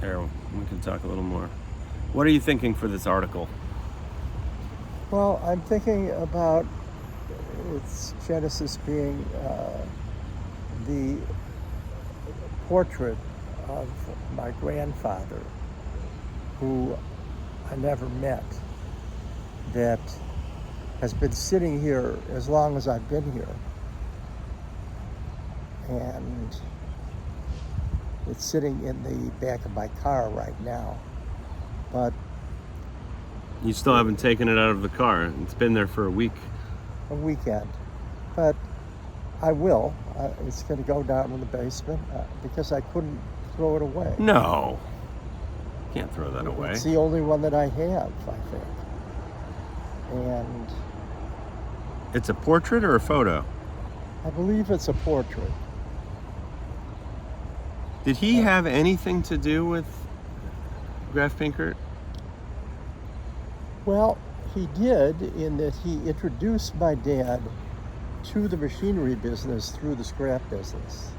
There, we can talk a little more. What are you thinking for this article? Well, I'm thinking about its genesis being the portrait of my grandfather, who I never met, that has been sitting here as long as I've been here. And it's sitting in the back of my car right now. But You still haven't taken it out of the car. It's been there for a week. a weekend. But I will. It's going to go down in the basement because I couldn't throw it away. No. Can't throw that away. It's the only one that I have, I think. And It's a portrait or a photo? I believe it's a portrait. Did he have anything to do with Graff-Pinkert? Well, he did, in that he introduced my dad to the machinery business through the scrap business.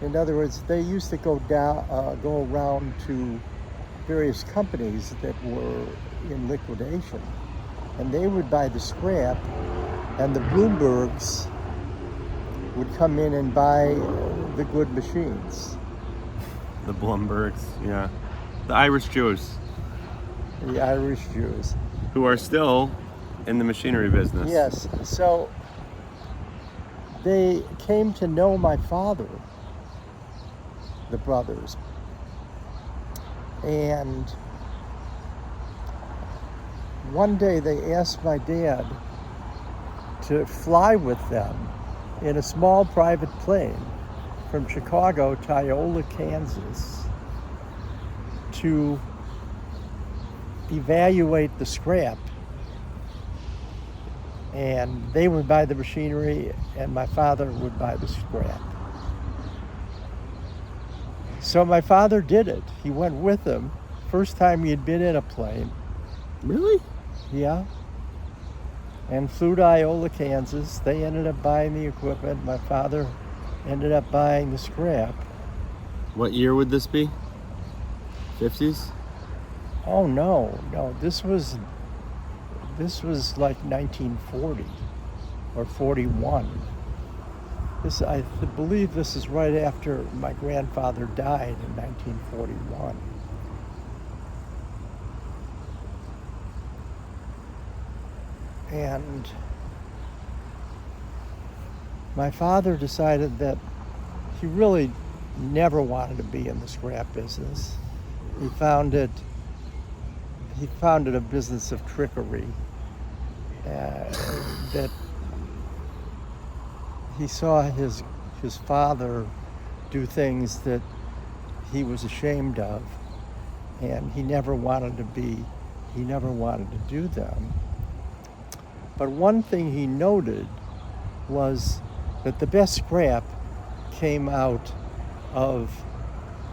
In other words, they used to go around to various companies that were in liquidation, and they would buy the scrap, and the Bloombergs would come in and buy the good machines. The Blumbergs, yeah. The Irish Jews, The Irish Jews. who are still in the machinery business. Yes, so they came to know my father, the brothers, and one day they asked my dad to fly with them in a small private plane from Chicago to Iola, Kansas, to evaluate the scrap. And they would buy the machinery and my father would buy the scrap. So my father did it. He went with them. First time he had been in a plane. Really? Yeah. And flew to Iola, Kansas. They ended up buying the equipment. My father ended up buying the scrap. What year would this be? 50s? Oh no. This was like 1940 or 41. I believe this is right after my grandfather died in 1941. And my father decided that he really never wanted to be in the scrap business. He founded a business of trickery that he saw his father do things that he was ashamed of, and he never wanted to do them. But one thing he noted was that the best scrap came out of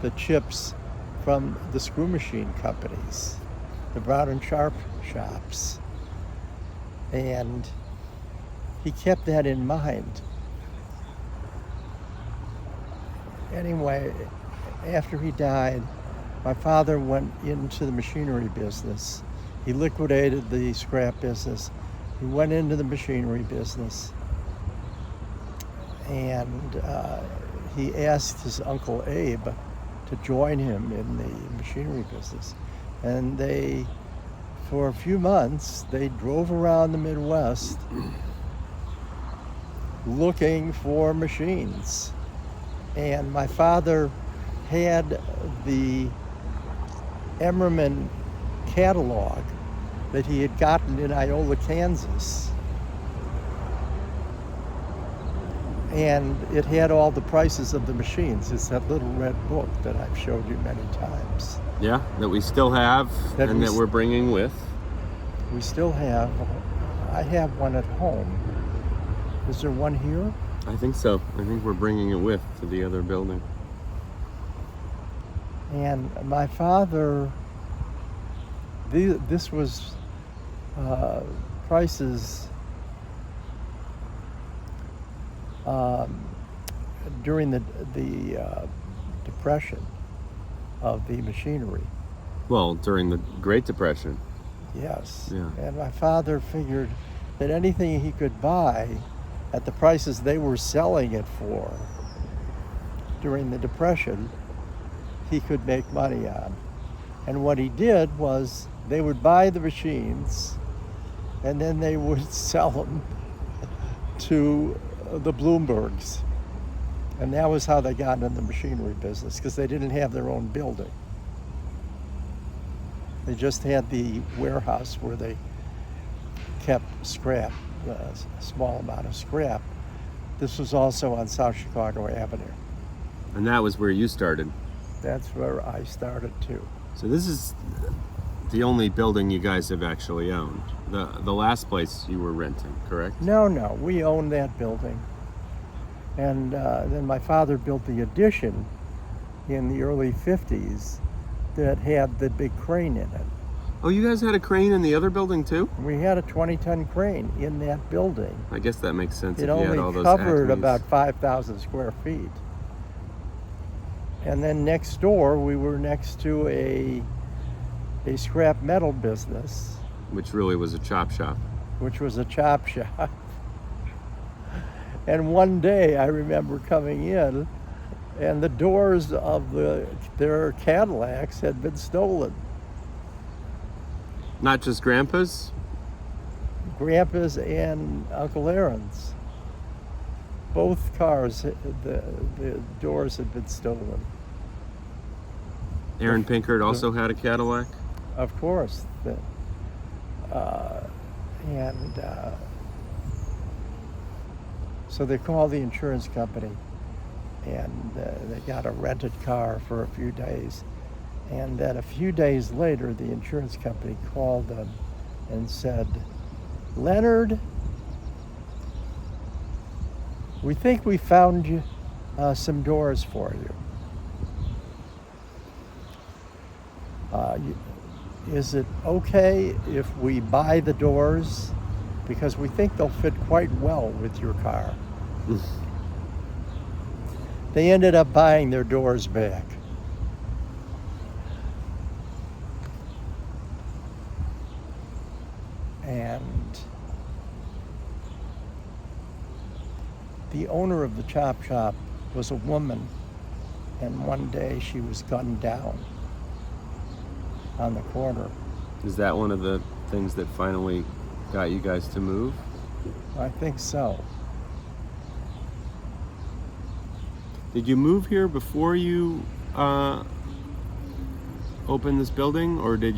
the chips from the screw machine companies, the Brown and Sharp shops. And he kept that in mind. Anyway, after he died, my father went into the machinery business. He liquidated the scrap business. He went into the machinery business. And he asked his Uncle Abe to join him in the machinery business. And for a few months, they drove around the Midwest looking for machines. And my father had the Emmerman catalog that he had gotten in Iola, Kansas. And it had all the prices of the machines. It's that little red book that I've showed you many times. Yeah, that we still have that we're bringing with. We still have. I have one at home. Is there one here? I think so. I think we're bringing it with to the other building. And my father, this was prices during the Depression. of the machinery. Well, during the Great Depression. Yes. Yeah. And my father figured that anything he could buy at the prices they were selling it for during the Depression, he could make money on. And what he did was they would buy the machines and then they would sell them to the Bloombergs. And that was how they got into the machinery business, because they didn't have their own building. They just had the warehouse where they kept scrap, a small amount of scrap. This was also on South Chicago Avenue. And that was where you started. That's where I started too. So this is the only building you guys have actually owned. The last place you were renting, correct? No, we owned that building. And then my father built the addition in the early 50s that had the big crane in it. Oh, you guys had a crane in the other building too? We had a 20-ton crane in that building. I guess that makes sense. It if you had all only those covered Acmes. about 5,000 square feet. And then next door, we were next to a scrap metal business, Which really was a chop shop. which was a chop shop. And one day I remember coming in and the doors of their Cadillacs had been stolen. Not just Grandpa's? Grandpa's and Uncle Aaron's. Both cars, the doors had been stolen. Aaron Pinkert also had a Cadillac? Of course. So they called the insurance company, and they got a rented car for a few days. And then a few days later, the insurance company called them and said, "Leonard, we think we found you some doors for you. Is it okay if we buy the doors? Because we think they'll fit quite well with your car." They ended up buying their doors back. And the owner of the chop shop was a woman, and one day she was gunned down on the corner. Is that one of the things that finally got you guys to move? I think so. Did you move here before you opened this building, or did you